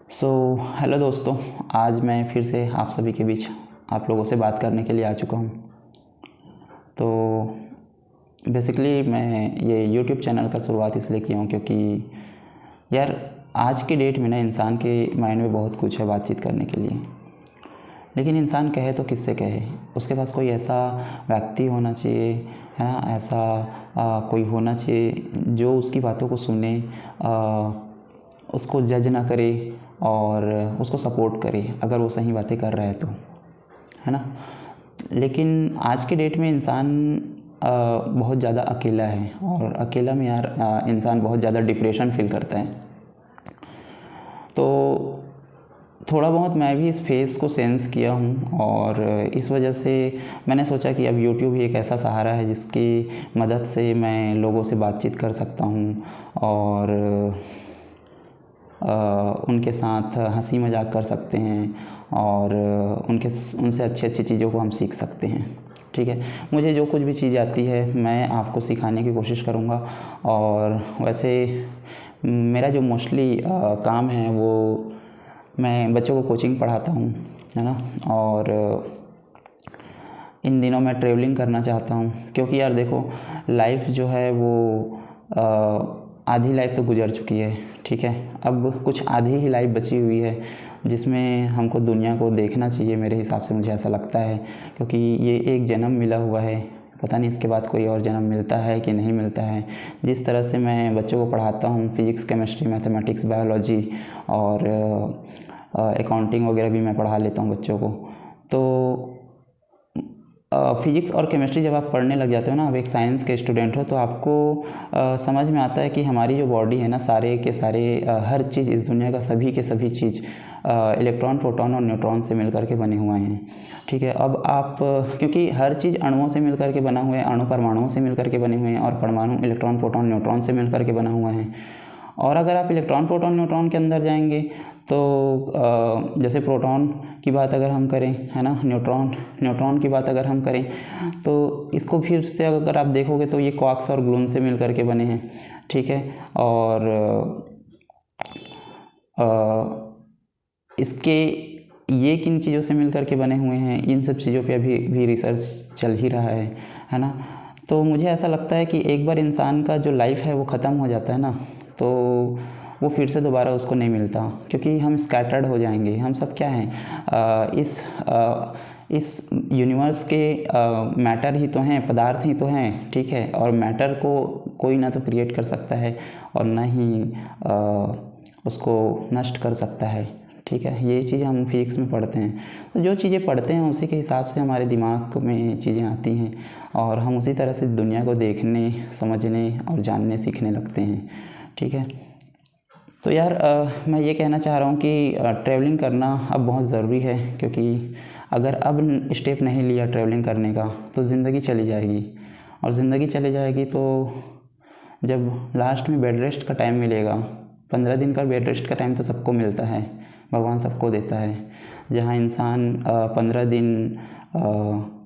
Hello दोस्तों। आज मैं फिर से आप सभी के बीच आप लोगों से बात करने के लिए आ चुका हूँ। तो बेसिकली मैं ये यूट्यूब चैनल का शुरुआत इसलिए किया हूँ क्योंकि यार आज की डेट में ना इंसान के माइंड में बहुत कुछ है बातचीत करने के लिए, लेकिन इंसान कहे तो किससे कहे। उसके पास कोई ऐसा व्यक्ति होना चाहिए, है ना, ऐसा कोई होना चाहिए जो उसकी बातों को सुने, उसको जज ना करे और उसको सपोर्ट करे अगर वो सही बातें कर रहा है तो, है ना। लेकिन आज के डेट में इंसान बहुत ज़्यादा अकेला है और अकेला में यार इंसान बहुत ज़्यादा डिप्रेशन फील करता है। तो थोड़ा बहुत मैं भी इस फेज़ को सेंस किया हूँ और इस वजह से मैंने सोचा कि अब यूट्यूब ही एक ऐसा सहारा है जिसकी मदद से मैं लोगों से बातचीत कर सकता हूँ और उनके साथ हंसी मजाक कर सकते हैं और उनसे अच्छी अच्छी चीज़ों को हम सीख सकते हैं। ठीक है, मुझे जो कुछ भी चीज़ आती है मैं आपको सिखाने की कोशिश करूँगा। और वैसे मेरा जो मोस्टली काम है वो मैं बच्चों को कोचिंग पढ़ाता हूँ, है ना। और इन दिनों मैं ट्रैवलिंग करना चाहता हूँ क्योंकि यार देखो, लाइफ जो है वो आधी लाइफ तो गुजर चुकी है, ठीक है। अब कुछ आधी ही लाइफ बची हुई है जिसमें हमको दुनिया को देखना चाहिए, मेरे हिसाब से मुझे ऐसा लगता है, क्योंकि ये एक जन्म मिला हुआ है, पता नहीं इसके बाद कोई और जन्म मिलता है कि नहीं मिलता है। जिस तरह से मैं बच्चों को पढ़ाता हूँ फिज़िक्स, केमिस्ट्री, मैथमेटिक्स, बायोलॉजी और अकाउंटिंग वगैरह भी मैं पढ़ा लेता हूँ बच्चों को। तो फिज़िक्स और केमिस्ट्री जब आप पढ़ने लग जाते हो ना, आप एक साइंस के स्टूडेंट हो, तो आपको समझ में आता है कि हमारी जो बॉडी है ना, सारे के सारे हर चीज़ इस दुनिया का सभी के सभी चीज़ इलेक्ट्रॉन, प्रोटॉन और न्यूट्रॉन से मिलकर के बने हुए हैं। ठीक है, अब आप क्योंकि हर चीज़ अणुओं से मिलकर के बना हुआ है, अणु परमाणुओं से मिलकर के बने हुए हैं और परमाणु इलेक्ट्रॉन, प्रोटॉन, न्यूट्रॉन से मिलकर के बना हुआ है। और अगर आप इलेक्ट्रॉन, प्रोटॉन, न्यूट्रॉन के अंदर जाएंगे तो जैसे प्रोटॉन की बात अगर हम करें, है ना, न्यूट्रॉन की बात अगर हम करें तो इसको फिर से अगर आप देखोगे तो ये क्वार्क्स और ग्लून से मिलकर के बने हैं। ठीक है, और इसके ये किन चीज़ों से मिलकर के बने हुए हैं, इन सब चीज़ों पे अभी भी रिसर्च चल ही रहा है ना। तो मुझे ऐसा लगता है कि एक बार इंसान का जो लाइफ है वो ख़त्म हो जाता है ना, तो वो फिर से दोबारा उसको नहीं मिलता, क्योंकि हम स्कैटर्ड हो जाएंगे। हम सब क्या हैं, इस यूनिवर्स के मैटर ही तो हैं, पदार्थ ही तो हैं, ठीक है। और मैटर को कोई ना तो क्रिएट कर सकता है और ना ही उसको नष्ट कर सकता है, ठीक है। ये चीज़ हम फिज़िक्स में पढ़ते हैं, तो जो चीज़ें पढ़ते हैं उसी के हिसाब से हमारे दिमाग में चीज़ें आती हैं और हम उसी तरह से दुनिया को देखने, समझने और जानने, सीखने लगते हैं, ठीक है। तो यार मैं ये कहना चाह रहा हूँ कि ट्रैवलिंग करना अब बहुत ज़रूरी है, क्योंकि अगर अब स्टेप नहीं लिया ट्रैवलिंग करने का तो ज़िंदगी चली जाएगी, और ज़िंदगी चली जाएगी तो जब लास्ट में बेड रेस्ट का टाइम मिलेगा, 15 दिन का बेड रेस्ट का टाइम तो सबको मिलता है, भगवान सबको देता है। जहाँ इंसान 15 दिन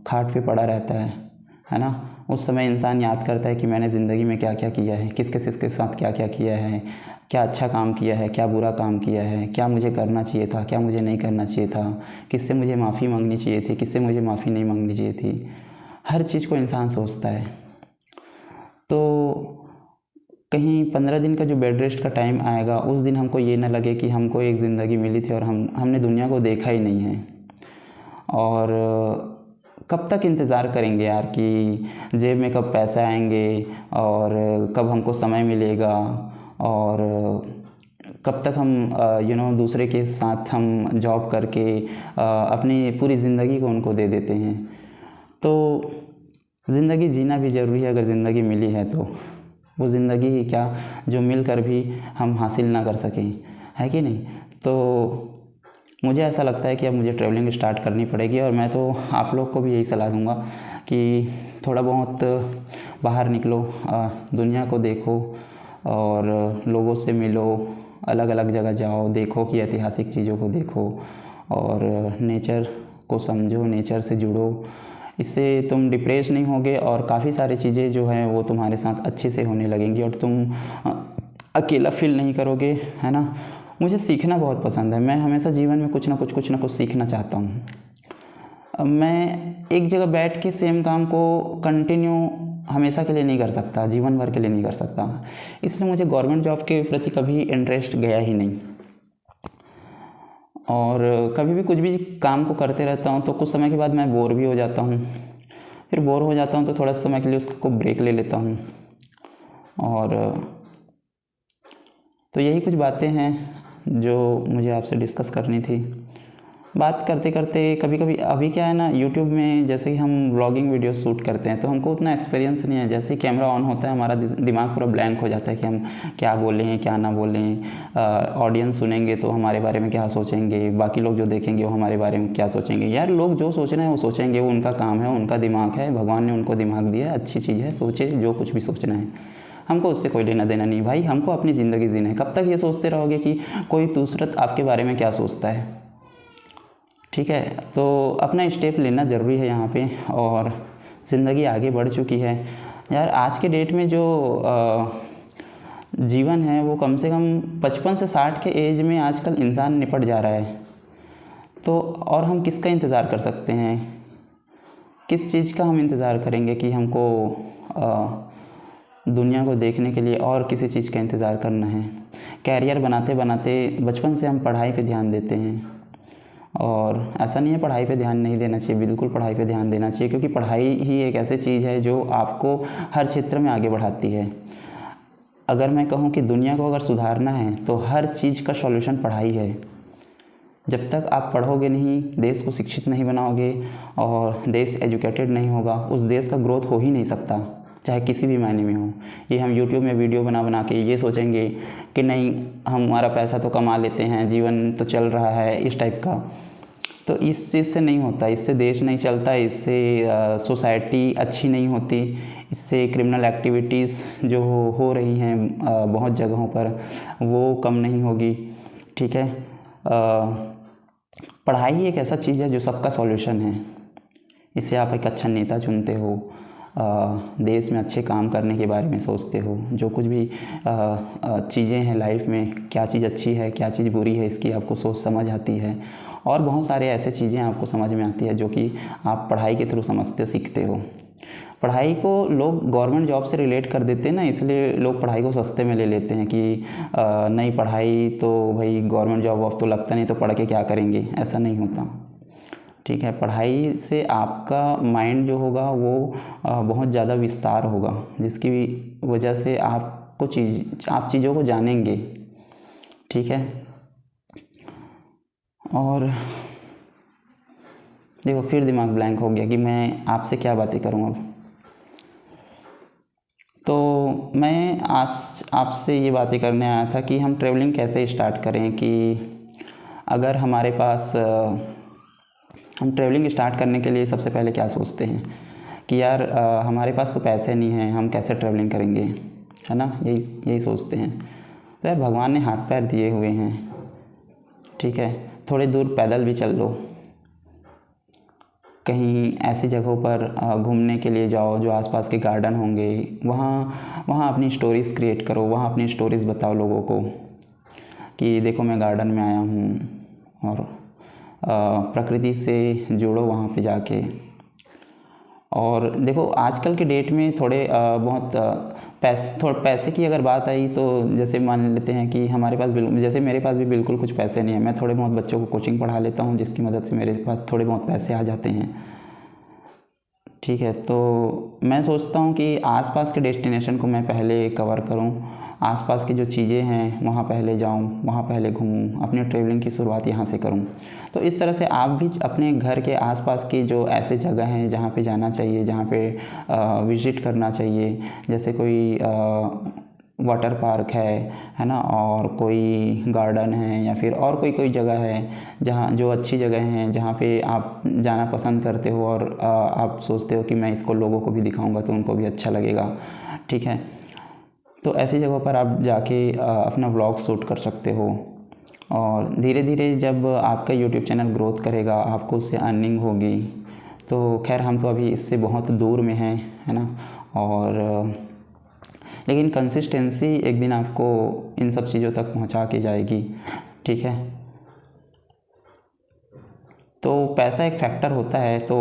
खाट पे पड़ा रहता है ना, उस समय इंसान याद करता है कि मैंने ज़िंदगी में क्या क्या किया है, किसके साथ क्या क्या किया है, क्या अच्छा काम किया है, क्या बुरा काम किया है, क्या मुझे करना चाहिए था, क्या मुझे नहीं करना चाहिए था, किससे मुझे माफ़ी मांगनी चाहिए थी, किससे मुझे माफ़ी नहीं मांगनी चाहिए थी। हर चीज़ को इंसान सोचता है। तो कहीं 15 दिन का जो बेड रेस्ट का टाइम आएगा उस दिन हमको ये ना लगे कि हमको एक ज़िंदगी मिली थी और हमने दुनिया को देखा ही नहीं है। और कब तक इंतज़ार करेंगे यार कि जेब में कब पैसे आएंगे और कब हमको समय मिलेगा, और कब तक हम दूसरे के साथ हम जॉब करके अपनी पूरी ज़िंदगी को उनको दे देते हैं। तो ज़िंदगी जीना भी ज़रूरी है। अगर ज़िंदगी मिली है तो वो ज़िंदगी ही क्या जो मिलकर भी हम हासिल ना कर सकें, है कि नहीं। तो मुझे ऐसा लगता है कि अब मुझे ट्रैवलिंग स्टार्ट करनी पड़ेगी, और मैं तो आप लोग को भी यही सलाह दूंगा कि थोड़ा बहुत बाहर निकलो, दुनिया को देखो और लोगों से मिलो, अलग अलग जगह जाओ, देखो कि ऐतिहासिक चीज़ों को देखो और नेचर को समझो, नेचर से जुड़ो। इससे तुम डिप्रेस नहीं होगे और काफ़ी सारी चीज़ें जो हैं वो तुम्हारे साथ अच्छे से होने लगेंगी और तुम अकेला फील नहीं करोगे, है ना। मुझे सीखना बहुत पसंद है। मैं हमेशा जीवन में कुछ ना कुछ सीखना चाहता हूँ। अब मैं एक जगह बैठ के सेम काम को कंटिन्यू हमेशा के लिए नहीं कर सकता, जीवन भर के लिए नहीं कर सकता, इसलिए मुझे गवर्नमेंट जॉब के प्रति कभी इंटरेस्ट गया ही नहीं। और कभी भी कुछ भी काम को करते रहता हूँ तो कुछ समय के बाद मैं बोर भी हो जाता हूँ। फिर बोर हो जाता हूँ तो थोड़ा समय के लिए उसको ब्रेक ले लेता हूँ। और तो यही कुछ बातें हैं जो मुझे आपसे डिस्कस करनी थी। बात करते करते कभी कभी अभी क्या है ना, यूट्यूब में जैसे कि हम व्लॉगिंग वीडियो शूट करते हैं तो हमको उतना एक्सपीरियंस नहीं है। जैसे ही कैमरा ऑन होता है हमारा दिमाग पूरा ब्लैंक हो जाता है कि हम क्या बोलें क्या ना बोलें, ऑडियंस सुनेंगे तो हमारे बारे में क्या सोचेंगे, बाकी लोग जो देखेंगे वो हमारे बारे में क्या सोचेंगे। यार लोग जो सोच रहे हैं वो सोचेंगे, वो उनका काम है, उनका दिमाग है, भगवान ने उनको दिमाग दिया है, अच्छी चीज़ है, सोचे जो कुछ भी सोचना है, हमको उससे कोई लेना देना नहीं भाई। हमको अपनी ज़िंदगी जीना है। कब तक ये सोचते रहोगे कि कोई दूसरा आपके बारे में क्या सोचता है। ठीक है, तो अपना स्टेप लेना ज़रूरी है यहाँ पे। और ज़िंदगी आगे बढ़ चुकी है यार। आज के डेट में जो जीवन है वो कम से कम 55 से 60 के एज में आजकल इंसान निपट जा रहा है। तो और हम किसका इंतज़ार कर सकते हैं, किस चीज़ का हम इंतज़ार करेंगे कि हमको दुनिया को देखने के लिए और किसी चीज़ का इंतज़ार करना है। कैरियर बनाते बनाते बचपन से हम पढ़ाई पे ध्यान देते हैं। और ऐसा नहीं है पढ़ाई पे ध्यान नहीं देना चाहिए, बिल्कुल पढ़ाई पे ध्यान देना चाहिए, क्योंकि पढ़ाई ही एक ऐसी चीज़ है जो आपको हर क्षेत्र में आगे बढ़ाती है। अगर मैं कहूँ कि दुनिया को अगर सुधारना है तो हर चीज़ का सॉल्यूशन पढ़ाई है। जब तक आप पढ़ोगे नहीं, देश को शिक्षित नहीं बनाओगे और देश एजुकेटेड नहीं होगा, उस देश का ग्रोथ हो ही नहीं सकता, चाहे किसी भी मायने में हो। ये हम यूट्यूब में वीडियो बना बना के ये सोचेंगे कि नहीं हमारा पैसा तो कमा लेते हैं, जीवन तो चल रहा है, इस टाइप का, तो इस चीज़ से नहीं होता। इससे देश नहीं चलता, इससे सोसाइटी अच्छी नहीं होती, इससे क्रिमिनल एक्टिविटीज़ जो हो रही हैं बहुत जगहों पर वो कम नहीं होगी। ठीक है, पढ़ाई एक ऐसा चीज़ है जो सबका सॉल्यूशन है। इससे आप एक अच्छा नेता चुनते हो, देश में अच्छे काम करने के बारे में सोचते हो, जो कुछ भी चीज़ें हैं लाइफ में, क्या चीज़ अच्छी है क्या चीज़ बुरी है, इसकी आपको सोच समझ आती है। और बहुत सारे ऐसे चीज़ें आपको समझ में आती है जो कि आप पढ़ाई के थ्रू समझते सीखते हो। पढ़ाई को लोग गवर्नमेंट जॉब से रिलेट कर देते हैं ना, इसलिए लोग पढ़ाई को सस्ते में ले लेते हैं कि नहीं पढ़ाई तो भाई गवर्नमेंट जॉब अब तो लगता नहीं तो पढ़ के क्या करेंगे। ऐसा नहीं होता। ठीक है, पढ़ाई से आपका माइंड जो होगा वो बहुत ज़्यादा विस्तार होगा, जिसकी वजह से आप चीज़ों को जानेंगे। ठीक है, और देखो फिर दिमाग ब्लैंक हो गया कि मैं आपसे क्या बातें करूं अब। तो मैं आज आपसे ये बातें करने आया था कि हम ट्रैवलिंग कैसे स्टार्ट करें। कि अगर हमारे पास हम ट्रैवलिंग स्टार्ट करने के लिए सबसे पहले क्या सोचते हैं कि यार हमारे पास तो पैसे नहीं हैं, हम कैसे ट्रैवलिंग करेंगे, है ना, यही सोचते हैं। तो यार भगवान ने हाथ पैर दिए हुए हैं। ठीक है, थोड़ी दूर पैदल भी चल लो, कहीं ऐसी जगहों पर घूमने के लिए जाओ जो आसपास के गार्डन होंगे, वहाँ अपनी स्टोरीज़ क्रिएट करो, वहाँ अपनी स्टोरीज़ बताओ लोगों को कि देखो मैं गार्डन में आया हूँ। और प्रकृति से जुड़ो वहाँ पे जाके। और देखो आजकल के डेट में थोड़े बहुत पैसे की अगर बात आई तो जैसे मान लेते हैं कि हमारे पास जैसे मेरे पास भी बिल्कुल कुछ पैसे नहीं है, मैं थोड़े बहुत बच्चों को कोचिंग पढ़ा लेता हूँ जिसकी मदद से मेरे पास थोड़े बहुत पैसे आ जाते हैं। ठीक है, तो मैं सोचता हूँ कि आसपास के डेस्टिनेशन को मैं पहले कवर करूँ, आसपास की जो चीज़ें हैं वहाँ पहले जाऊँ, वहाँ पहले घूमूँ, अपनी ट्रैवलिंग की शुरुआत यहाँ से करूँ। तो इस तरह से आप भी अपने घर के आसपास की जो ऐसे जगह हैं जहाँ पे जाना चाहिए, जहाँ पे विज़िट करना चाहिए, जैसे कोई वाटर पार्क है ना, और कोई गार्डन है या फिर और कोई जगह है जहाँ जो अच्छी जगह हैं जहाँ पे आप जाना पसंद करते हो और आप सोचते हो कि मैं इसको लोगों को भी दिखाऊंगा तो उनको भी अच्छा लगेगा। ठीक है, तो ऐसी जगहों पर आप जाके अपना व्लॉग शूट कर सकते हो। और धीरे धीरे जब आपका यूट्यूब चैनल ग्रोथ करेगा, आपको उससे अर्निंग होगी। तो खैर हम तो अभी इससे बहुत दूर में हैं, है ना, और लेकिन कंसिस्टेंसी एक दिन आपको इन सब चीज़ों तक पहुंचा के जाएगी। ठीक है। तो पैसा एक फैक्टर होता है। तो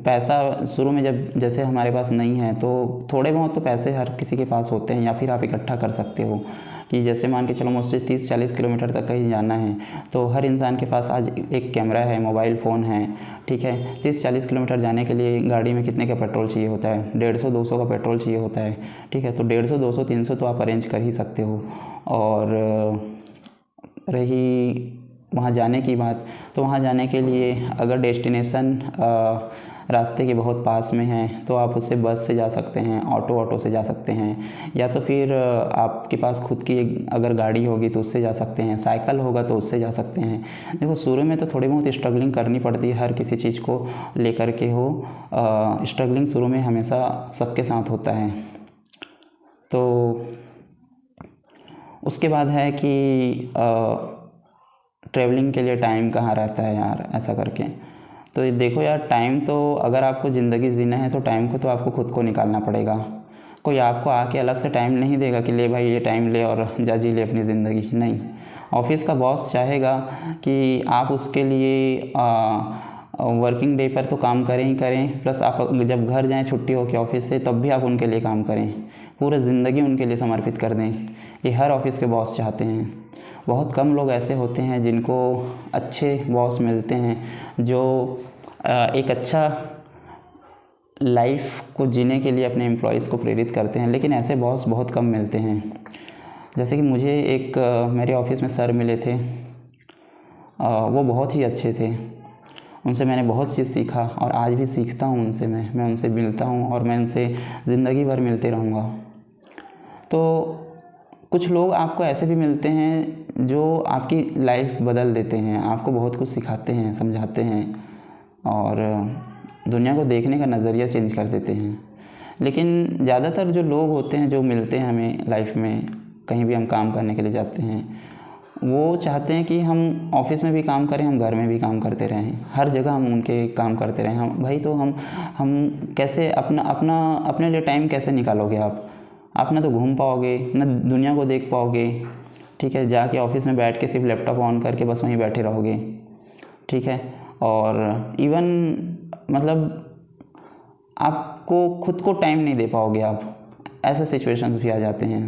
पैसा शुरू में जब जैसे हमारे पास नहीं है तो थोड़े बहुत तो पैसे हर किसी के पास होते हैं, या फिर आप इकट्ठा कर सकते हो कि जैसे मान के चलो मुझसे 30-40 किलोमीटर तक कहीं जाना है, तो हर इंसान के पास आज एक कैमरा है, मोबाइल फ़ोन है, ठीक है। 30-40 किलोमीटर जाने के लिए गाड़ी में कितने का पेट्रोल चाहिए होता है? 150-200 का पेट्रोल चाहिए होता है, ठीक है। तो 150, 200, 300 तो आप अरेंज कर ही सकते हो। और रही वहाँ जाने की बात, तो वहाँ जाने के लिए अगर डेस्टिनेशन रास्ते के बहुत पास में है तो आप उससे बस से जा सकते हैं, ऑटो से जा सकते हैं, या तो फिर आपके पास खुद की अगर गाड़ी होगी तो उससे जा सकते हैं, साइकिल होगा तो उससे जा सकते हैं। देखो शुरू में तो थोड़ी बहुत स्ट्रगलिंग करनी पड़ती है, हर किसी चीज़ को लेकर के हो, स्ट्रगलिंग शुरू में हमेशा सबके साथ होता है। तो उसके बाद है कि ट्रैवलिंग के लिए टाइम कहाँ रहता है यार, ऐसा करके। तो ये देखो यार, टाइम तो अगर आपको ज़िंदगी जीना है तो टाइम को तो आपको खुद को निकालना पड़ेगा। कोई आपको आके अलग से टाइम नहीं देगा कि ले भाई ये टाइम ले और जा जी ले अपनी ज़िंदगी, नहीं। ऑफिस का बॉस चाहेगा कि आप उसके लिए वर्किंग डे पर तो काम करें ही करें, प्लस आप जब घर जाएं छुट्टी हो के ऑफिस से तब भी आप उनके लिए काम करें, पूरी ज़िंदगी उनके लिए समर्पित कर दें। ये हर ऑफिस के बॉस चाहते हैं। बहुत कम लोग ऐसे होते हैं जिनको अच्छे बॉस मिलते हैं जो एक अच्छा लाइफ को जीने के लिए अपने एम्प्लॉयज़ को प्रेरित करते हैं, लेकिन ऐसे बॉस बहुत कम मिलते हैं। जैसे कि मुझे एक मेरे ऑफिस में सर मिले थे, वो बहुत ही अच्छे थे। उनसे मैंने बहुत चीज़ सीखा और आज भी सीखता हूँ उनसे। मैं उनसे मिलता हूँ और मैं उनसे ज़िंदगी भर मिलते रहूँगा। तो कुछ लोग आपको ऐसे भी मिलते हैं जो आपकी लाइफ बदल देते हैं, आपको बहुत कुछ सिखाते हैं, समझाते हैं और दुनिया को देखने का नज़रिया चेंज कर देते हैं। लेकिन ज़्यादातर जो लोग होते हैं जो मिलते हैं हमें लाइफ में, कहीं भी हम काम करने के लिए जाते हैं, वो चाहते हैं कि हम ऑफिस में भी काम करें, हम घर में भी काम करते रहें, हर जगह हम उनके काम करते रहें। हम भाई तो हम कैसे अपने लिए टाइम कैसे निकालोगे आप ना तो घूम पाओगे, ना दुनिया को देख पाओगे, ठीक है। जाके ऑफिस में बैठ के सिर्फ लैपटॉप ऑन करके बस वहीं बैठे रहोगे, ठीक है। और इवन मतलब आपको खुद को टाइम नहीं दे पाओगे आप, ऐसे सिचुएशंस भी आ जाते हैं।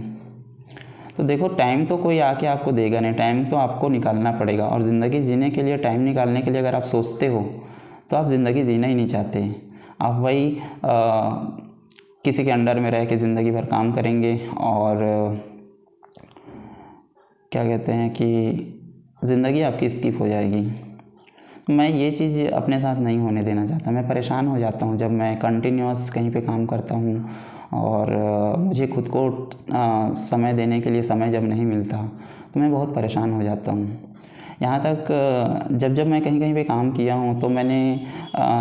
तो देखो, टाइम तो कोई आके आपको देगा नहीं, टाइम तो आपको निकालना पड़ेगा। और ज़िंदगी जीने के लिए, टाइम निकालने के लिए अगर आप सोचते हो तो आप ज़िंदगी जीना ही नहीं चाहते। आप वही किसी के अंडर में रह के ज़िंदगी भर काम करेंगे और क्या कहते हैं कि ज़िंदगी आपकी स्किप हो जाएगी। मैं ये चीज़ अपने साथ नहीं होने देना चाहता। मैं परेशान हो जाता हूँ जब मैं कंटिन्यूअस कहीं पे काम करता हूँ और मुझे खुद को समय देने के लिए समय जब नहीं मिलता तो मैं बहुत परेशान हो जाता हूँ। यहाँ तक जब मैं कहीं पे काम किया हूँ तो मैंने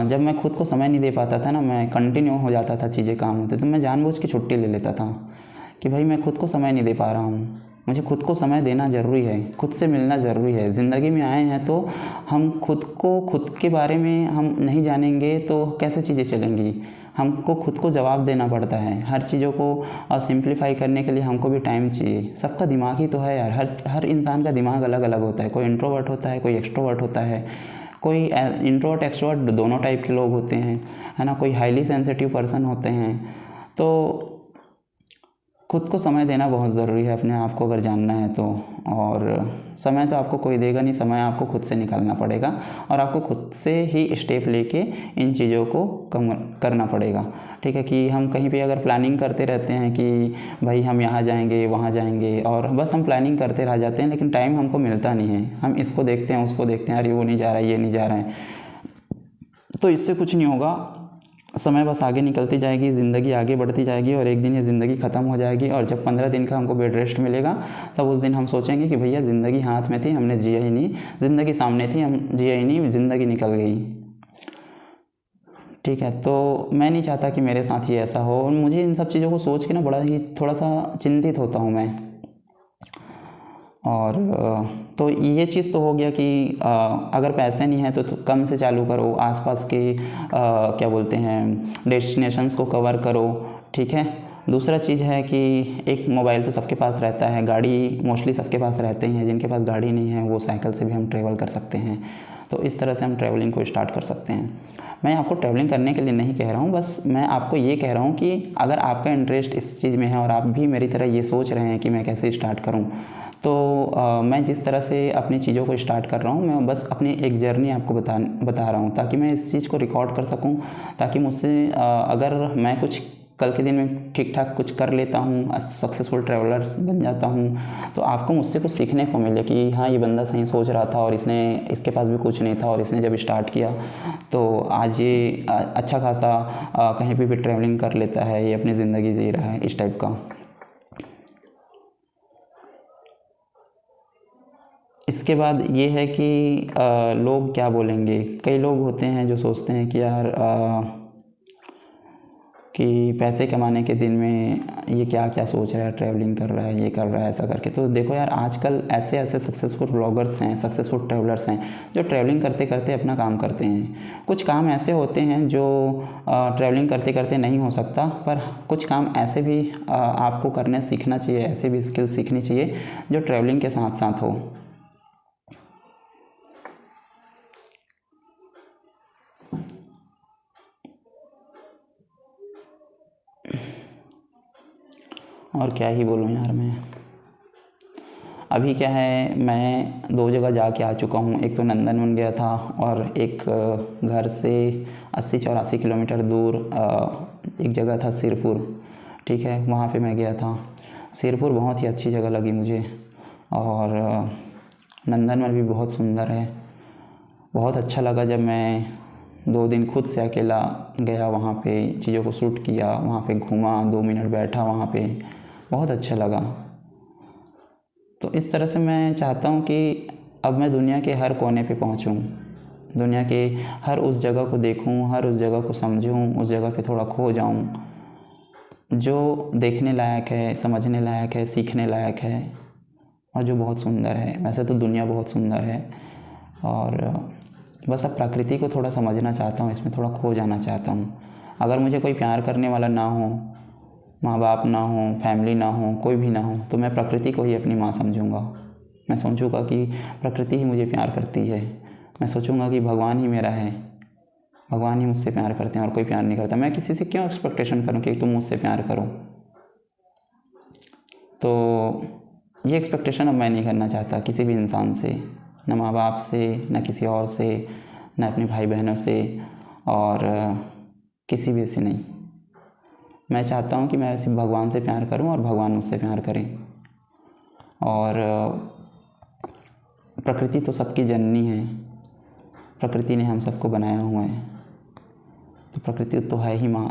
जब मैं खुद को समय नहीं दे पाता था ना, मैं कंटिन्यू हो जाता था चीज़ें काम होते, तो मैं जानबूझ के छुट्टी ले लेता था कि भाई मैं खुद को समय नहीं दे पा रहा हूँ, मुझे खुद को समय देना ज़रूरी है, खुद से मिलना ज़रूरी है। ज़िंदगी में आए हैं तो हम खुद के बारे में हम नहीं जानेंगे तो कैसे चीज़ें चलेंगी। हमको खुद को जवाब देना पड़ता है। हर चीज़ों को सिंप्लीफाई करने के लिए हमको भी टाइम चाहिए। सबका दिमाग ही तो है यार, हर इंसान का दिमाग अलग अलग होता है। कोई इंट्रोवर्ट होता है, कोई एक्सट्रोवर्ट होता है, कोई इंट्रोवर्ट एक्सट्रोवर्ट दोनों टाइप के लोग होते हैं, है ना। कोई हाईली सेंसिटिव पर्सन होते हैं। तो खुद को समय देना बहुत ज़रूरी है अपने आप को अगर जानना है तो। और समय तो आपको कोई देगा नहीं, समय आपको खुद से निकालना पड़ेगा और आपको खुद से ही स्टेप लेके इन चीज़ों को कम करना पड़ेगा, ठीक है। कि हम कहीं पे अगर प्लानिंग करते रहते हैं कि भाई हम यहाँ जाएंगे वहाँ जाएंगे और बस हम प्लानिंग करते रह जाते हैं, लेकिन टाइम हमको मिलता नहीं है। हम इसको देखते हैं, उसको देखते हैं, अरे वो नहीं जा रहा है, ये नहीं जा रहा है, तो इससे कुछ नहीं होगा। समय बस आगे निकलती जाएगी, ज़िंदगी आगे बढ़ती जाएगी और एक दिन ये ज़िंदगी ख़त्म हो जाएगी। और जब 15 दिन का हमको बेड रेस्ट मिलेगा तब उस दिन हम सोचेंगे कि भैया ज़िंदगी हाथ में थी, हमने जिया ही नहीं, ज़िंदगी सामने थी, हम जिया ही नहीं, ज़िंदगी निकल गई, ठीक है। तो मैं नहीं चाहता कि मेरे साथ ये ऐसा हो और मुझे इन सब चीज़ों को सोच के ना बड़ा ही थोड़ा सा चिंतित होता हूँ मैं। और तो ये चीज़ तो हो गया कि अगर पैसे नहीं हैं तो कम से चालू करो, आसपास के क्या बोलते हैं डेस्टिनेशंस को कवर करो, ठीक है। दूसरा चीज़ है कि एक मोबाइल तो सबके पास रहता है, गाड़ी मोस्टली सबके पास रहते ही हैं, जिनके पास गाड़ी नहीं है वो साइकिल से भी हम ट्रैवल कर सकते हैं। तो इस तरह से हम ट्रैवलिंग को स्टार्ट कर सकते हैं। मैं आपको ट्रैवलिंग करने के लिए नहीं कह रहा हूँ, बस मैं आपको ये कह रहा हूँ कि अगर आपका इंटरेस्ट इस चीज़ में है और आप भी मेरी तरह ये सोच रहे हैं कि मैं कैसे स्टार्ट करूँ, तो मैं जिस तरह से अपनी चीज़ों को स्टार्ट कर रहा हूँ, मैं बस अपनी एक जर्नी आपको बता रहा हूँ, ताकि मैं इस चीज़ को रिकॉर्ड कर सकूँ, ताकि मुझसे अगर मैं कुछ कल के दिन में ठीक ठाक कुछ कर लेता हूँ, सक्सेसफुल ट्रैवलर्स बन जाता हूँ, तो आपको मुझसे कुछ सीखने को मिले कि हाँ, ये बंदा सही सोच रहा था और इसके पास भी कुछ नहीं था और इसने जब स्टार्ट किया तो आज ये अच्छा खासा कहीं पे भी ट्रैवलिंग कर लेता है, ये अपनी ज़िंदगी जी रहा है, इस टाइप का। इसके बाद ये है कि लोग क्या बोलेंगे। कई लोग होते हैं जो सोचते हैं कि यार कि पैसे कमाने के दिन में ये क्या क्या सोच रहा है, ट्रैवलिंग कर रहा है, ये कर रहा है, ऐसा करके। तो देखो यार, आजकल ऐसे ऐसे सक्सेसफुल व्लॉगर्स हैं, सक्सेसफुल ट्रैवलर्स हैं जो ट्रैवलिंग करते करते अपना काम करते हैं। कुछ काम ऐसे होते हैं जो ट्रैवलिंग करते करते नहीं हो सकता, पर कुछ काम ऐसे भी आपको करने सीखना चाहिए, ऐसे भी स्किल सीखनी चाहिए जो ट्रैवलिंग के साथ साथ हो। और क्या ही बोलूँ यार मैं। अभी क्या है, मैं 2 जगह जाके आ चुका हूँ। एक तो नंदनवन गया था और एक घर से 80-84 किलोमीटर दूर एक जगह था सिरपुर, ठीक है, वहाँ पे मैं गया था। सिरपुर बहुत ही अच्छी जगह लगी मुझे और नंदनवन भी बहुत सुंदर है। बहुत अच्छा लगा जब मैं 2 दिन खुद से अकेला गया वहाँ पे, चीज़ों को शूट किया, वहाँ पे घूमा, 2 मिनट बैठा वहाँ पे, बहुत अच्छा लगा। तो इस तरह से मैं चाहता हूँ कि अब मैं दुनिया के हर कोने पे पहुँचूँ, दुनिया के हर उस जगह को देखूँ, हर उस जगह को समझूँ, उस जगह पे थोड़ा खो जाऊँ जो देखने लायक है, समझने लायक है, सीखने लायक है और जो बहुत सुंदर है। वैसे तो दुनिया बहुत सुंदर है और बस अब प्रकृति को थोड़ा समझना चाहता हूँ, इसमें थोड़ा खो जाना चाहता हूँ। अगर मुझे कोई प्यार करने वाला ना हो, माँ बाप ना हो, फैमिली ना हो, कोई भी ना हो, तो मैं प्रकृति को ही अपनी माँ समझूंगा। मैं सोचूंगा कि प्रकृति ही मुझे प्यार करती है। मैं सोचूंगा कि भगवान ही मेरा है, भगवान ही मुझसे प्यार करते हैं और कोई प्यार नहीं करता। मैं किसी से क्यों एक्सपेक्टेशन करूँ कि तुम मुझसे प्यार करो। तो ये एक्सपेक्टेशन अब मैं नहीं करना चाहता किसी भी इंसान से, न माँ बाप से, न किसी और से, न अपने भाई बहनों से और किसी भी से नहीं। मैं चाहता हूँ कि मैं सिर्फ भगवान से प्यार करूँ और भगवान मुझसे प्यार करें। और प्रकृति तो सबकी जननी है, प्रकृति ने हम सबको बनाया हुआ है, तो प्रकृति तो है ही माँ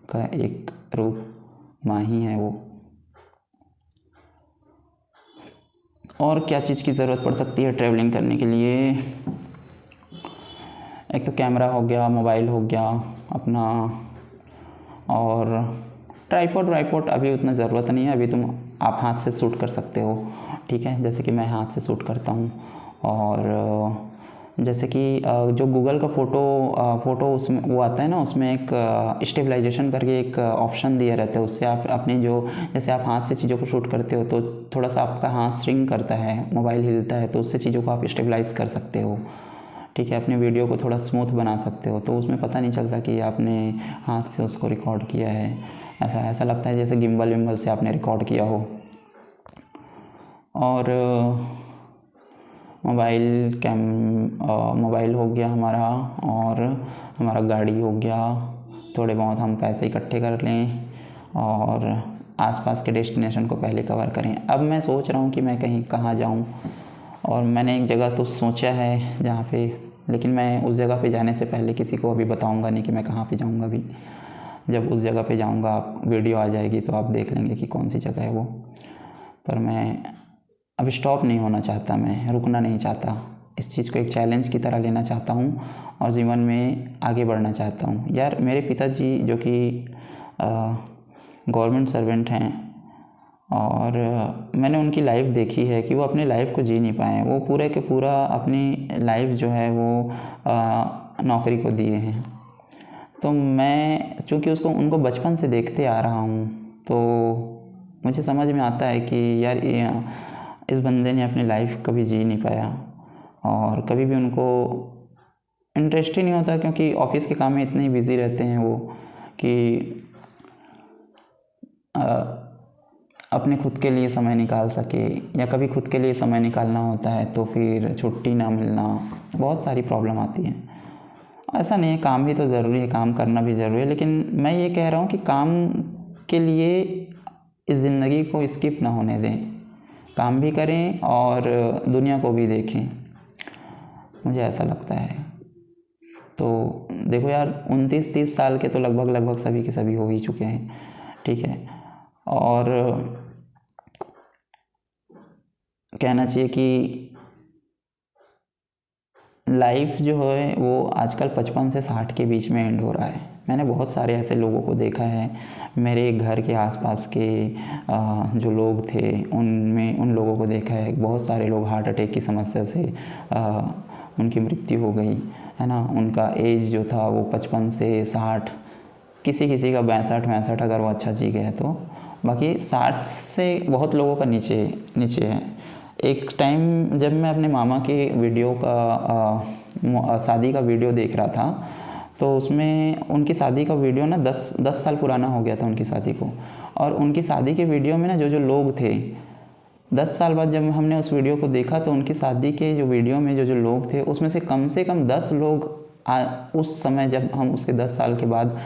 का एक रूप, माँ ही है वो। और क्या चीज़ की ज़रूरत पड़ सकती है ट्रैवलिंग करने के लिए। एक तो कैमरा हो गया, मोबाइल हो गया अपना, और ट्राइपॉड वाइपॉड अभी उतना ज़रूरत नहीं है। अभी तुम आप हाथ से शूट कर सकते हो, ठीक है, जैसे कि मैं हाथ से शूट करता हूँ। और जैसे कि जो गूगल का फ़ोटो उसमें वो आता है ना, उसमें एक स्टेबलाइजेशन करके एक ऑप्शन दिया रहता है। उससे आप अपनी जो, जैसे आप हाथ से चीज़ों को शूट करते हो तो थोड़ा सा आपका हाथ स्विंग करता है, मोबाइल हिलता है, तो उससे चीज़ों को आप स्टेबलाइज़ कर सकते हो, ठीक है, अपने वीडियो को थोड़ा स्मूथ बना सकते हो। तो उसमें पता नहीं चलता कि आपने हाथ से उसको रिकॉर्ड किया है। ऐसा लगता है जैसे गिम्बल विम्बल से आपने रिकॉर्ड किया हो। और मोबाइल हो गया हमारा, और हमारा गाड़ी हो गया। थोड़े बहुत हम पैसे इकट्ठे कर लें और आसपास के डेस्टिनेशन को पहले कवर करें। अब मैं सोच रहा हूँ कि मैं कहीं कहाँ जाऊँ, और मैंने एक जगह तो सोचा है जहाँ पे, लेकिन मैं उस जगह पे जाने से पहले किसी को अभी बताऊँगा नहीं कि मैं कहाँ पे जाऊँगा। अभी जब उस जगह पे जाऊँगा, आप वीडियो आ जाएगी तो आप देख लेंगे कि कौन सी जगह है वो। पर मैं अब स्टॉप नहीं होना चाहता, मैं रुकना नहीं चाहता। इस चीज़ को एक चैलेंज की तरह लेना चाहता हूँ और जीवन में आगे बढ़ना चाहता हूँ। यार, मेरे पिताजी जो कि गवर्नमेंट सर्वेंट हैं, और मैंने उनकी लाइफ देखी है कि वो अपनी लाइफ को जी नहीं पाए। वो पूरे के पूरा अपनी लाइफ जो है वो नौकरी को दिए हैं। तो मैं चूँकि उनको बचपन से देखते आ रहा हूँ, तो मुझे समझ में आता है कि यार इस बंदे ने अपनी लाइफ कभी जी नहीं पाया और कभी भी उनको इंटरेस्ट ही नहीं होता, क्योंकि ऑफिस के काम में इतने ही बिज़ी रहते हैं वो कि अपने खुद के लिए समय निकाल सके, या कभी खुद के लिए समय निकालना होता है तो फिर छुट्टी ना मिलना, बहुत सारी प्रॉब्लम आती है। ऐसा नहीं है, काम भी तो ज़रूरी है, काम करना भी ज़रूरी है, लेकिन मैं ये कह रहा हूँ कि काम के लिए इस ज़िंदगी को स्किप ना होने दें, काम भी करें और दुनिया को भी देखें, मुझे ऐसा लगता है। तो देखो यार, 29-30 साल के तो लगभग सभी के सभी हो ही चुके हैं, ठीक है। और कहना चाहिए कि लाइफ जो है वो आजकल 55 से 60 के बीच में एंड हो रहा है। मैंने बहुत सारे ऐसे लोगों को देखा है, मेरे घर के आसपास के जो लोग थे उनमें उन लोगों को देखा है, बहुत सारे लोग हार्ट अटैक की समस्या से उनकी मृत्यु हो गई है ना। उनका एज जो था वो 55 से 60, किसी किसी का 62-63 अगर वो अच्छा जी गया तो, बाकी 60 से बहुत लोगों का नीचे है। एक टाइम जब मैं अपने मामा के वीडियो का शादी का वीडियो देख रहा था, तो उसमें उनकी शादी का वीडियो ना 10 साल पुराना हो गया था उनकी शादी को, और उनकी शादी के वीडियो में ना जो लोग थे, 10 साल बाद जब हमने उस वीडियो को देखा तो उनकी शादी के जो वीडियो में जो लोग थे उसमें से कम 10 लोग उस समय जब हम उसके 10 साल के बाद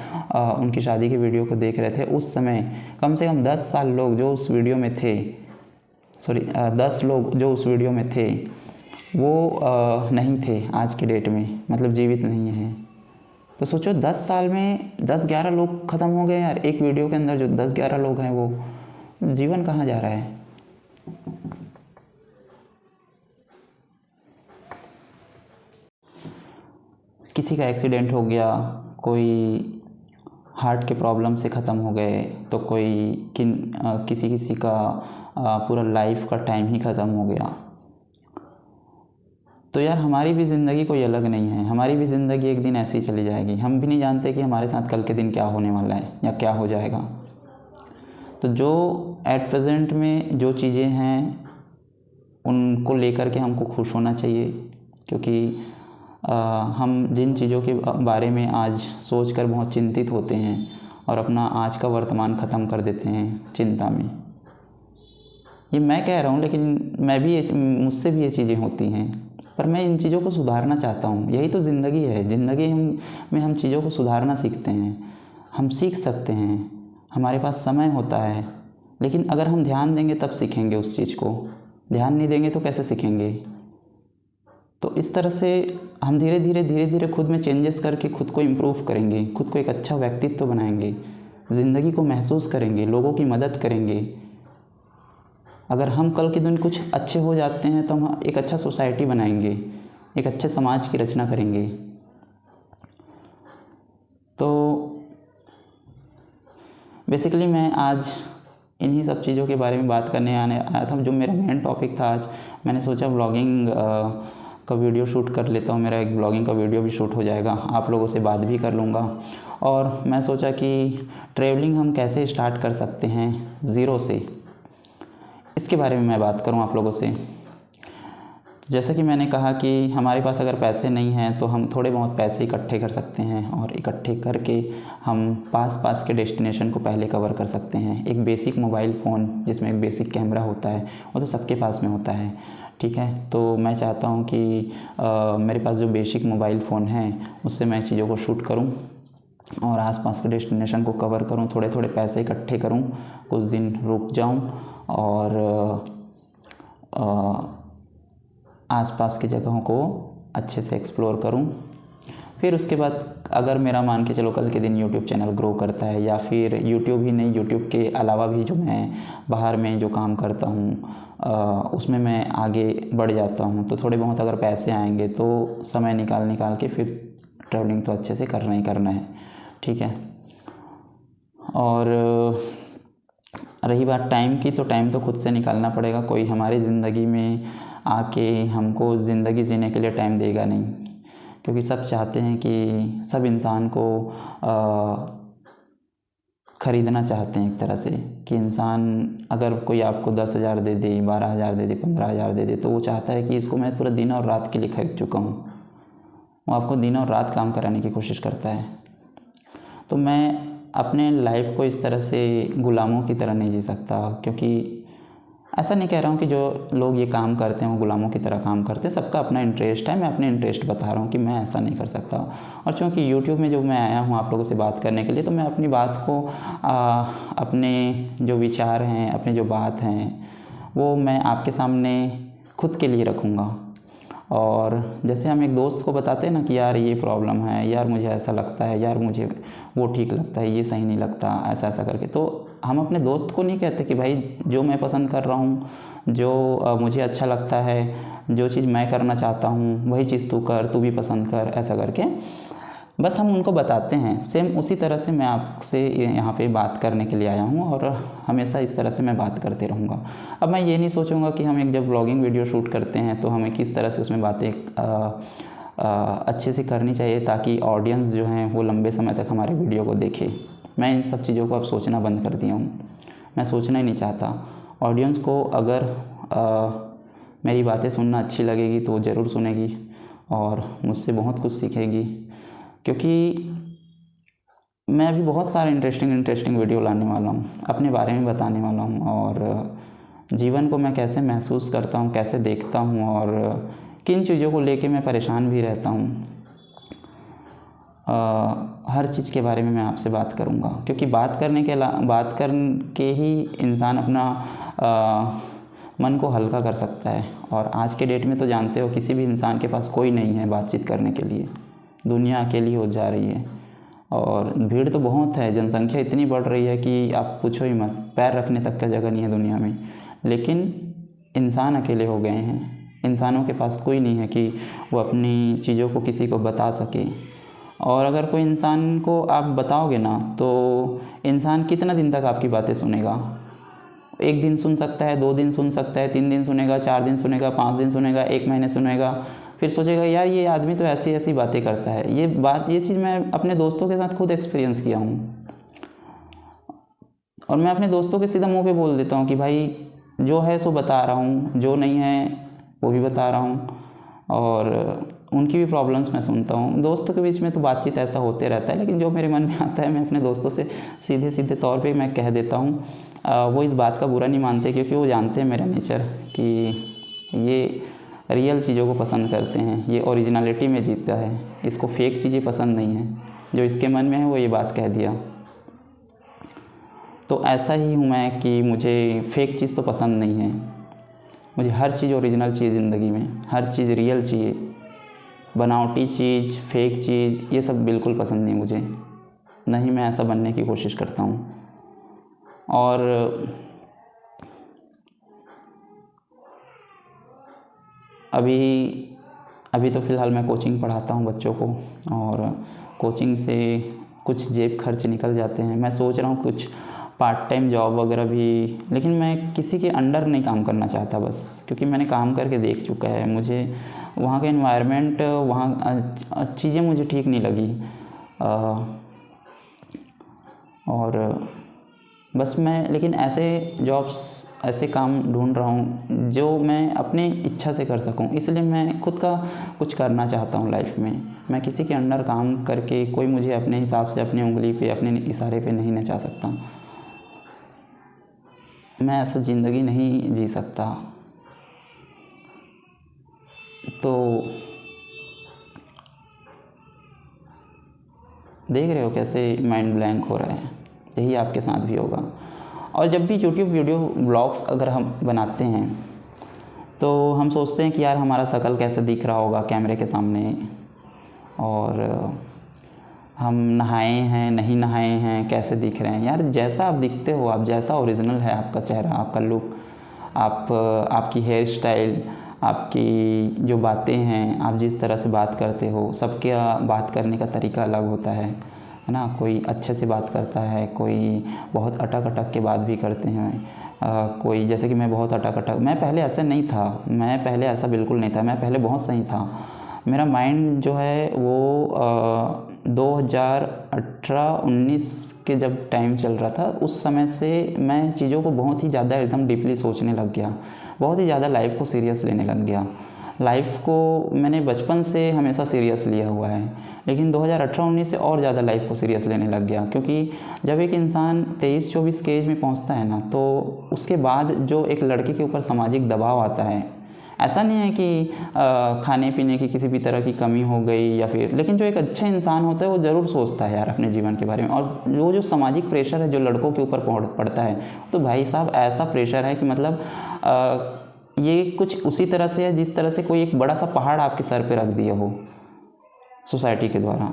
उनकी शादी की वीडियो को देख रहे थे, उस समय कम से कम 10 साल लोग जो उस वीडियो में थे, 10 लोग जो उस वीडियो में थे वो नहीं थे आज की डेट में, मतलब जीवित नहीं हैं। तो सोचो 10 साल में 10-11 लोग ख़त्म हो गए यार, एक वीडियो के अंदर जो 10-11 लोग हैं, वो जीवन कहाँ जा रहा है। किसी का एक्सीडेंट हो गया, कोई हार्ट के प्रॉब्लम से ख़त्म हो गए, तो किसी का पूरा लाइफ का टाइम ही ख़त्म हो गया। तो यार हमारी भी ज़िंदगी कोई अलग नहीं है, हमारी भी ज़िंदगी एक दिन ऐसे ही चली जाएगी। हम भी नहीं जानते कि हमारे साथ कल के दिन क्या होने वाला है या क्या हो जाएगा। तो जो एट प्रेजेंट में जो चीज़ें हैं उनको लेकर के हमको खुश होना चाहिए, क्योंकि हम जिन चीज़ों के बारे में आज सोचकर बहुत चिंतित होते हैं और अपना आज का वर्तमान ख़त्म कर देते हैं चिंता में। ये मैं कह रहा हूँ, लेकिन मुझसे भी ये चीज़ें होती हैं, पर मैं इन चीज़ों को सुधारना चाहता हूँ। यही तो ज़िंदगी है, ज़िंदगी में हम चीज़ों को सुधारना सीखते हैं, हम सीख सकते हैं, हमारे पास समय होता है, लेकिन अगर हम ध्यान देंगे तब सीखेंगे उस चीज़ को, ध्यान नहीं देंगे तो कैसे सीखेंगे। तो इस तरह से हम धीरे धीरे खुद में चेंजेस करके खुद को इम्प्रूव करेंगे, खुद को एक अच्छा व्यक्तित्व बनाएंगे, ज़िंदगी को महसूस करेंगे, लोगों की मदद करेंगे। अगर हम कल के दिन कुछ अच्छे हो जाते हैं तो हम एक अच्छा सोसाइटी बनाएंगे, एक अच्छे समाज की रचना करेंगे। तो बेसिकली मैं आज इन्हीं सब चीज़ों के बारे में बात करने आया था। जो मेरा मेन टॉपिक था आज, मैंने सोचा ब्लॉगिंग का वीडियो शूट कर लेता हूँ, मेरा एक ब्लॉगिंग का वीडियो भी शूट हो जाएगा, आप लोगों से बात भी कर लूँगा। और मैं सोचा कि ट्रैवलिंग हम कैसे स्टार्ट कर सकते हैं ज़ीरो से, इसके बारे में मैं बात करूं आप लोगों से। जैसा कि मैंने कहा कि हमारे पास अगर पैसे नहीं हैं तो हम थोड़े बहुत पैसे इकट्ठे कर सकते हैं, और इकट्ठे करके हम पास के डेस्टिनेशन को पहले कवर कर सकते हैं। एक बेसिक मोबाइल फ़ोन जिसमें एक बेसिक कैमरा होता है वो तो सबके पास में होता है, ठीक है। तो मैं चाहता हूँ कि मेरे पास जो बेसिक मोबाइल फ़ोन है उससे मैं चीज़ों को शूट करूँ और आसपास के डेस्टिनेशन को कवर करूँ, थोड़े पैसे इकट्ठे करूँ, कुछ दिन रुक जाऊँ और आसपास की जगहों को अच्छे से एक्सप्लोर करूं। फिर उसके बाद अगर मेरा मान के चलो कल के दिन यूट्यूब चैनल ग्रो करता है, या फिर यूट्यूब ही नहीं, यूट्यूब के अलावा भी जो मैं बाहर में जो काम करता हूँ उसमें मैं आगे बढ़ जाता हूँ, तो थोड़े बहुत अगर पैसे आएंगे तो समय निकाल के फिर ट्रैवलिंग तो अच्छे से करना ही करना है, ठीक है। और रही बात टाइम की, तो टाइम तो खुद से निकालना पड़ेगा, कोई हमारी ज़िंदगी में आके हमको ज़िंदगी जीने के लिए टाइम देगा नहीं, क्योंकि सब चाहते हैं कि सब इंसान को ख़रीदना चाहते हैं एक तरह से, कि इंसान अगर कोई आपको 10,000 दे दे, 12,000 दे दे, 15,000 दे दे, तो वो चाहता है कि इसको मैं पूरा दिन और रात के लिए खरीद चुका हूँ। वो आपको दिन और रात काम कराने की कोशिश करता है। तो मैं अपने लाइफ को इस तरह से गुलामों की तरह नहीं जी सकता, क्योंकि ऐसा नहीं कह रहा हूँ कि जो लोग ये काम करते हैं वो गुलामों की तरह काम करते हैं, सबका अपना इंटरेस्ट है। मैं अपने इंटरेस्ट बता रहा हूँ कि मैं ऐसा नहीं कर सकता। और चूँकि यूट्यूब में जो मैं आया हूँ आप लोगों से बात करने के लिए, तो मैं अपनी बात को अपने जो विचार हैं, अपने जो बात हैं, वो मैं आपके सामने खुद के लिए रखूँगा। और जैसे हम एक दोस्त को बताते हैं ना कि यार ये प्रॉब्लम है, यार मुझे ऐसा लगता है, यार मुझे वो ठीक लगता है, ये सही नहीं लगता, ऐसा ऐसा करके, तो हम अपने दोस्त को नहीं कहते कि भाई जो मैं पसंद कर रहा हूँ, जो मुझे अच्छा लगता है, जो चीज़ मैं करना चाहता हूँ वही चीज़ तू कर, तू भी पसंद कर, ऐसा करके बस हम उनको बताते हैं। सेम उसी तरह से मैं आपसे यहाँ पे बात करने के लिए आया हूँ और हमेशा इस तरह से मैं बात करते रहूँगा। अब मैं ये नहीं सोचूंगा कि हम एक जब व्लॉगिंग वीडियो शूट करते हैं तो हमें किस तरह से उसमें बातें अच्छे से करनी चाहिए ताकि ऑडियंस जो हैं वो लंबे समय तक हमारे वीडियो को देखे। मैं इन सब चीज़ों को अब सोचना बंद कर दिया हूँ, मैं सोचना ही नहीं चाहता। ऑडियंस को अगर मेरी बातें सुनना अच्छी लगेगी तो वो ज़रूर सुनेगी और मुझसे बहुत कुछ सीखेगी, क्योंकि मैं अभी बहुत सारे इंटरेस्टिंग वीडियो लाने वाला हूँ, अपने बारे में बताने वाला हूँ और जीवन को मैं कैसे महसूस करता हूँ, कैसे देखता हूँ और किन चीज़ों को लेके मैं परेशान भी रहता हूँ। हर चीज़ के बारे में मैं आपसे बात करूँगा, क्योंकि बात करके ही इंसान अपना मन को हल्का कर सकता है। और आज के डेट में तो जानते हो किसी भी इंसान के पास कोई नहीं है बातचीत करने के लिए, दुनिया अकेली हो जा रही है और भीड़ तो बहुत है, जनसंख्या इतनी बढ़ रही है कि आप पूछो ही मत, पैर रखने तक का जगह नहीं है दुनिया में। लेकिन इंसान अकेले हो गए हैं, इंसानों के पास कोई नहीं है कि वो अपनी चीज़ों को किसी को बता सके। और अगर कोई इंसान को आप बताओगे ना तो इंसान कितना दिन तक आपकी बातें सुनेगा? 1 दिन सुन सकता है, 2 दिन सुन सकता है, 3 दिन सुनेगा, 4 दिन सुनेगा, 5 दिन सुनेगा, 1 महीने सुनेगा, फिर सोचेगा यार ये आदमी तो ऐसी ऐसी बातें करता है। ये चीज़ मैं अपने दोस्तों के साथ खुद एक्सपीरियंस किया हूँ और मैं अपने दोस्तों के सीधा मुंह पे बोल देता हूँ कि भाई जो है सो बता रहा हूँ, जो नहीं है वो भी बता रहा हूँ और उनकी भी प्रॉब्लम्स मैं सुनता हूँ। दोस्तों के बीच में तो बातचीत ऐसा होते रहता है, लेकिन जो मेरे मन में आता है मैं अपने दोस्तों से सीधे तौर पे मैं कह देता हूँ। वो इस बात का बुरा नहीं मानते, क्योंकि वो जानते हैं मेरा नेचर कि ये रियल चीज़ों को पसंद करते हैं, ये ओरिजिनलिटी में जीता है, इसको फेक चीज़ें पसंद नहीं है। जो इसके मन में है वो ये बात कह दिया। तो ऐसा ही हूँ मैं कि मुझे फेक चीज़ तो पसंद नहीं है, मुझे हर चीज़ ओरिजिनल चाहिए ज़िंदगी में, हर चीज़ रियल चाहिए। बनावटी चीज़, फेक चीज़, ये सब बिल्कुल पसंद नहीं मुझे, नहीं मैं ऐसा बनने की कोशिश करता हूँ। और अभी तो फ़िलहाल मैं कोचिंग पढ़ाता हूँ बच्चों को और कोचिंग से कुछ जेब खर्च निकल जाते हैं। मैं सोच रहा हूँ कुछ पार्ट टाइम जॉब वगैरह भी, लेकिन मैं किसी के अंडर नहीं काम करना चाहता बस, क्योंकि मैंने काम करके देख चुका है। मुझे वहाँ का एनवायरनमेंट, वहाँ चीज़ें मुझे ठीक नहीं लगी और बस मैं लेकिन ऐसे जॉब्स, ऐसे काम ढूंढ रहा हूँ जो मैं अपनी इच्छा से कर सकूँ। इसलिए मैं खुद का कुछ करना चाहता हूँ लाइफ में। मैं किसी के अंडर काम करके कोई मुझे अपने हिसाब से, अपनी उंगली पे, अपने इशारे पे नहीं नचा सकता। मैं ऐसा ज़िंदगी नहीं जी सकता। तो देख रहे हो कैसे माइंड ब्लैंक हो रहा है, यही आपके साथ भी होगा। और जब भी यूट्यूब वीडियो ब्लॉग्स अगर हम बनाते हैं तो हम सोचते हैं कि यार हमारा शक्ल कैसे दिख रहा होगा कैमरे के सामने, और हम नहाए हैं नहीं नहाए हैं, कैसे दिख रहे हैं। यार जैसा आप दिखते हो, आप जैसा ओरिजिनल है आपका चेहरा, आपका लुक, आपकी हेयर स्टाइल, आपकी जो बातें हैं, आप जिस तरह से बात करते हो, सबके बात करने का तरीका अलग होता है ना। कोई अच्छे से बात करता है, कोई बहुत अटक के बात भी करते हैं। कोई जैसे कि मैं बहुत अटक, मैं पहले ऐसा नहीं था, मैं पहले ऐसा बिल्कुल नहीं था, मैं पहले बहुत सही था। मेरा माइंड जो है वो 2018-19 के जब टाइम चल रहा था उस समय से मैं चीज़ों को बहुत ही ज़्यादा एकदम डीपली सोचने लग गया, बहुत ही ज़्यादा लाइफ को सीरियस लेने लग गया। लाइफ को मैंने बचपन से हमेशा सीरियस लिया हुआ है, लेकिन 2018-19 से और ज़्यादा लाइफ को सीरियस लेने लग गया। क्योंकि जब एक इंसान 23-24 के एज में पहुंचता है ना, तो उसके बाद जो एक लड़के के ऊपर सामाजिक दबाव आता है, ऐसा नहीं है कि खाने पीने की किसी भी तरह की कमी हो गई या फिर, लेकिन जो एक अच्छा इंसान होता है वो ज़रूर सोचता है यार अपने जीवन के बारे में। और वो जो सामाजिक प्रेशर है जो लड़कों के ऊपर पड़ता है, तो भाई साहब ऐसा प्रेशर है कि मतलब ये कुछ उसी तरह से है जिस तरह से कोई एक बड़ा सा पहाड़ आपके सर पे रख दिया हो सोसाइटी के द्वारा।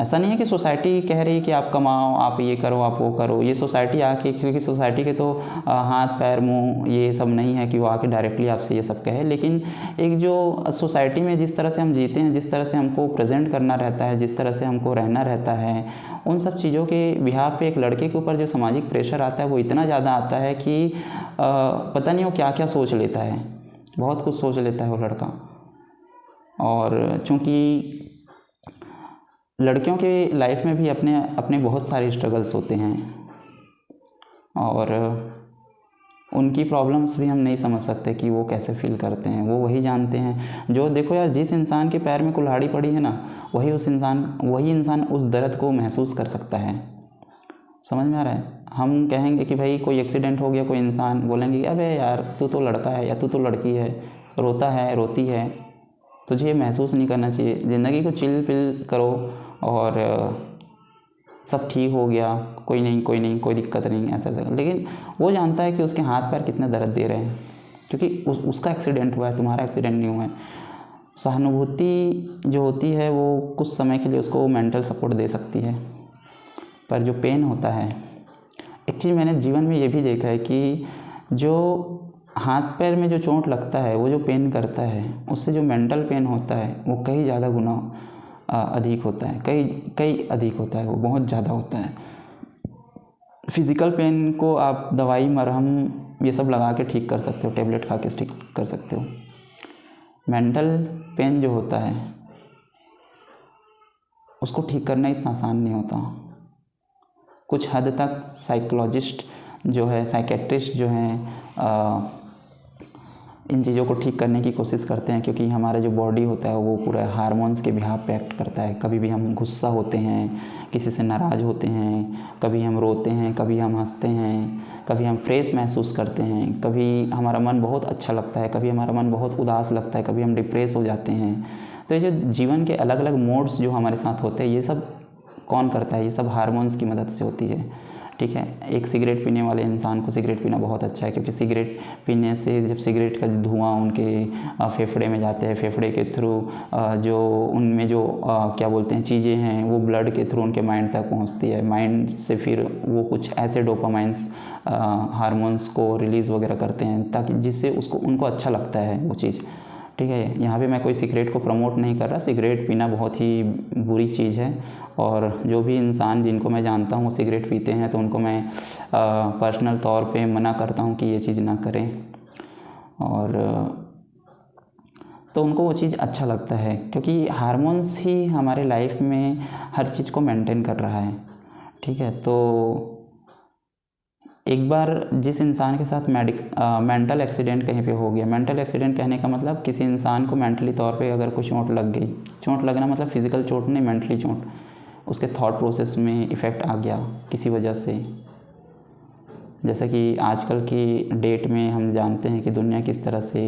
ऐसा नहीं है कि सोसाइटी कह रही है कि आप कमाओ, आप ये करो, आप वो करो। ये सोसाइटी आके, क्योंकि सोसाइटी के तो हाथ पैर मुंह ये सब नहीं है कि वो आके डायरेक्टली आपसे ये सब कहे, लेकिन एक जो सोसाइटी में जिस तरह से हम जीते हैं, जिस तरह से हमको प्रेजेंट करना रहता है, जिस तरह से हमको रहना रहता है, उन सब चीज़ों के बिहाफ पे एक लड़के के ऊपर जो सामाजिक प्रेशर आता है वो इतना ज़्यादा आता है कि पता नहीं वो क्या क्या सोच लेता है, बहुत कुछ सोच लेता है वो लड़का। और चूँकि लड़कियों के लाइफ में भी अपने अपने बहुत सारे स्ट्रगल्स होते हैं और उनकी प्रॉब्लम्स भी हम नहीं समझ सकते कि वो कैसे फील करते हैं। वो वही जानते हैं जो, देखो यार, जिस इंसान के पैर में कुल्हाड़ी पड़ी है ना, वही इंसान उस दर्द को महसूस कर सकता है। समझ में आ रहा है? हम कहेंगे कि भाई कोई एक्सीडेंट हो गया, कोई इंसान, बोलेंगे कि अबे यार तू तो लड़का है या तू तो लड़की है, रोता है रोती है, तुझे ये महसूस नहीं करना चाहिए। ज़िंदगी को चिल पिल करो और सब ठीक हो गया, कोई नहीं कोई दिक्कत नहीं, ऐसा। लेकिन वो जानता है कि उसके हाथ पैर कितने दर्द दे रहे हैं, क्योंकि उसका एक्सीडेंट हुआ है, तुम्हारा एक्सीडेंट नहीं हुआ है। सहानुभूति जो होती है वो कुछ समय के लिए उसको मेंटल सपोर्ट दे सकती है, पर जो पेन होता है, एक चीज़ मैंने जीवन में ये भी देखा है कि जो हाथ पैर में जो चोट लगता है, वो जो पेन करता है, उससे जो मेंटल पेन होता है वो कई ज़्यादा गुना अधिक होता है, कई अधिक होता है, वो बहुत ज़्यादा होता है। फिज़िकल पेन को आप दवाई मरहम ये सब लगा के ठीक कर सकते हो, टेबलेट खा के ठीक कर सकते हो। मेंटल पेन जो होता है उसको ठीक करना इतना आसान नहीं होता। कुछ हद तक साइकोलॉजिस्ट जो है, साइकेट्रिस्ट जो हैं, इन चीज़ों को ठीक करने की कोशिश करते हैं, क्योंकि हमारा जो बॉडी होता है वो पूरा हार्मोन्स के बिहाफ पे एक्ट करता है। कभी भी हम गुस्सा होते हैं, किसी से नाराज़ होते हैं, कभी हम रोते हैं, कभी हम हंसते हैं, कभी हम फ्रेश महसूस करते हैं, कभी हमारा मन बहुत अच्छा लगता है, कभी हमारा मन बहुत उदास लगता है, कभी हम डिप्रेस हो जाते हैं। तो ये जो जीवन के अलग अलग मोड्स जो हमारे साथ होते हैं, ये सब कौन करता है? ये सब हार्मोन्स की मदद से होती है। ठीक है, एक सिगरेट पीने वाले इंसान को सिगरेट पीना बहुत अच्छा है, क्योंकि सिगरेट पीने से जब सिगरेट का धुआं उनके फेफड़े में जाते हैं, फेफड़े के थ्रू जो उनमें जो क्या बोलते हैं चीज़ें हैं, वो ब्लड के थ्रू उनके माइंड तक पहुंचती है। माइंड से फिर वो कुछ ऐसे डोपामाइंस हार्मोन्स को रिलीज़ वगैरह करते हैं, ताकि जिससे उनको अच्छा लगता है वो चीज़। ठीक है, यहाँ पे मैं कोई सिगरेट को प्रमोट नहीं कर रहा। सिगरेट पीना बहुत ही बुरी चीज़ है, और जो भी इंसान जिनको मैं जानता हूँ वो सिगरेट पीते हैं, तो उनको मैं पर्सनल तौर पे मना करता हूँ कि ये चीज़ ना करें, और तो उनको वो चीज़ अच्छा लगता है, क्योंकि हार्मोन्स ही हमारे लाइफ में हर चीज़ को मेंटेन कर रहा है। ठीक है, तो एक बार जिस इंसान के साथ मेंटल एक्सीडेंट कहीं पे हो गया, मेंटल एक्सीडेंट कहने का मतलब किसी इंसान को मेंटली तौर पे अगर कोई चोट लग गई, चोट लगना मतलब फिज़िकल चोट नहीं, मेंटली चोट, उसके थॉट प्रोसेस में इफ़ेक्ट आ गया किसी वजह से। जैसे कि आजकल की डेट में हम जानते हैं कि दुनिया किस तरह से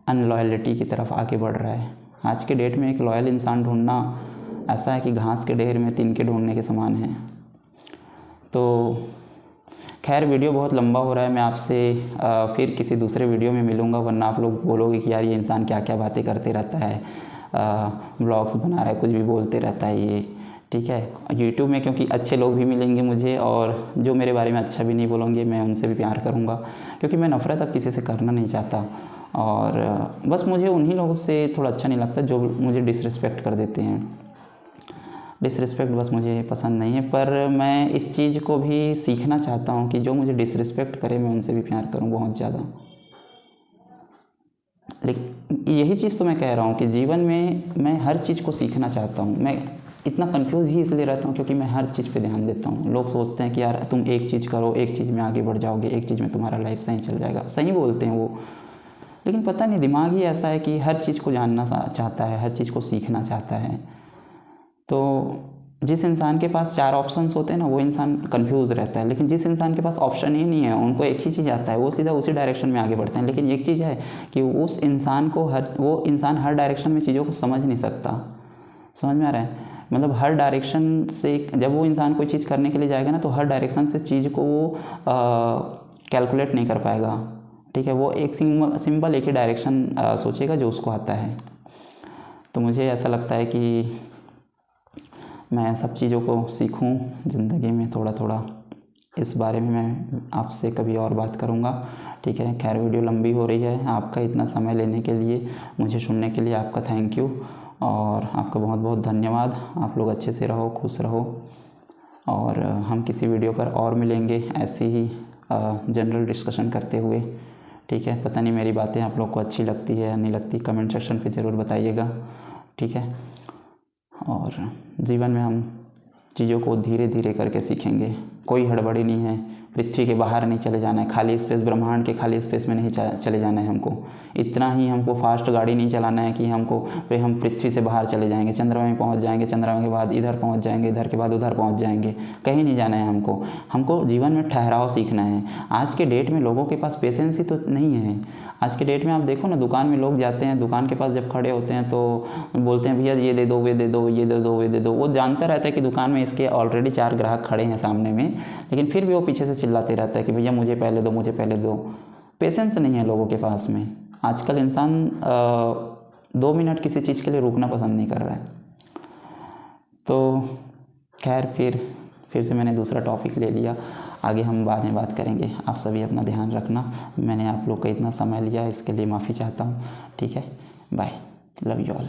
अनलॉयलिटी की तरफ आगे बढ़ रहा है। आज के डेट में एक लॉयल इंसान ढूंढना ऐसा है कि घास के ढेर में तिनके ढूंढने के समान है। तो खैर, वीडियो बहुत लंबा हो रहा है, मैं आपसे फिर किसी दूसरे वीडियो में मिलूँगा, वरना आप लोग बोलोगे कि यार ये इंसान क्या क्या बातें करते रहता है, ब्लॉग्स बना रहा है, कुछ भी बोलते रहता है ये। ठीक है, यूट्यूब में क्योंकि अच्छे लोग भी मिलेंगे मुझे, और जो मेरे बारे में अच्छा भी नहीं बोलेंगे मैं उनसे भी प्यार करूँगा, क्योंकि मैं नफ़रत अब किसी से करना नहीं चाहता। और बस मुझे उन्हीं लोगों से थोड़ा अच्छा नहीं लगता जो मुझे डिसरिस्पेक्ट कर देते हैं। डिसरिस्पेक्ट बस मुझे पसंद नहीं है, पर मैं इस चीज़ को भी सीखना चाहता हूँ कि जो मुझे डिसरिस्पेक्ट करे मैं उनसे भी प्यार करूँ बहुत ज़्यादा। लेकिन यही चीज़ तो मैं कह रहा हूँ कि जीवन में मैं हर चीज़ को सीखना चाहता हूँ। मैं इतना कंफ्यूज ही इसलिए रहता हूँ क्योंकि मैं हर चीज़ पे ध्यान देता हूँ। लोग सोचते हैं कि यार तुम एक चीज़ करो, एक चीज़ में आगे बढ़ जाओगे, एक चीज़ में तुम्हारा लाइफ सही चल जाएगा। सही बोलते हैं वो, लेकिन पता नहीं दिमाग ही ऐसा है कि हर चीज़ को जानना चाहता है, हर चीज़ को सीखना चाहता है। तो जिस इंसान के पास 4 ऑप्शंस होते हैं ना, वो इंसान कंफ्यूज रहता है। लेकिन जिस इंसान के पास ऑप्शन ही नहीं है, उनको एक ही चीज़ आता है, वो सीधा उसी डायरेक्शन में आगे बढ़ते हैं। लेकिन एक चीज़ है कि उस इंसान को वो इंसान हर डायरेक्शन में चीज़ों को समझ नहीं सकता। समझ में आ रहा है? मतलब हर डायरेक्शन से जब वो इंसान कोई चीज़ करने के लिए जाएगा ना, तो हर डायरेक्शन से चीज़ को वो कैलकुलेट नहीं कर पाएगा। ठीक है, वो एक सिंपल एक ही डायरेक्शन सोचेगा जो उसको आता है। तो मुझे ऐसा लगता है कि मैं सब चीज़ों को सीखूं ज़िंदगी में थोड़ा थोड़ा। इस बारे में मैं आपसे कभी और बात करूंगा। ठीक है, खैर वीडियो लंबी हो रही है। आपका इतना समय लेने के लिए, मुझे सुनने के लिए आपका थैंक यू, और आपका बहुत बहुत धन्यवाद। आप लोग अच्छे से रहो, खुश रहो, और हम किसी वीडियो पर और मिलेंगे ऐसे ही जनरल डिस्कशन करते हुए। ठीक है, पता नहीं मेरी बातें आप लोग को अच्छी लगती है या नहीं लगती, कमेंट सेक्शन पे ज़रूर बताइएगा। ठीक है, और जीवन में हम चीज़ों को धीरे धीरे करके सीखेंगे। कोई हड़बड़ी नहीं है, पृथ्वी के बाहर नहीं चले जाना है, खाली स्पेस, ब्रह्मांड के खाली स्पेस में नहीं चले जाना है हमको। इतना ही हमको फास्ट गाड़ी नहीं चलाना है कि हम पृथ्वी से बाहर चले जाएंगे, चंद्रमा में पहुंच जाएंगे, चंद्रमा के बाद इधर पहुंच जाएंगे, इधर के बाद उधर पहुंच जाएंगे। कहीं नहीं जाना है हमको जीवन में ठहराव सीखना है। आज के डेट में लोगों के पास पेशेंस ही तो नहीं है। आज के डेट में आप देखो ना, दुकान में लोग जाते हैं, दुकान के पास जब खड़े होते हैं तो बोलते हैं भैया ये दे दो, वे दे दो, ये दे दो, वे दे दो। वो जानता रहता है कि दुकान में इसके ऑलरेडी 4 ग्राहक खड़े हैं सामने में, लेकिन फिर भी वो पीछे से चिल्लाते रहता है कि भैया मुझे पहले दो, मुझे पहले दो। पेशेंस नहीं है लोगों के पास में। आजकल इंसान 2 मिनट किसी चीज़ के लिए रुकना पसंद नहीं कर रहा है। तो खैर फिर से मैंने दूसरा टॉपिक ले लिया। आगे हम बाद में बात करेंगे। आप सभी अपना ध्यान रखना। मैंने आप लोग का इतना समय लिया, इसके लिए माफ़ी चाहता हूँ। ठीक है, बाय, लव यू ऑल।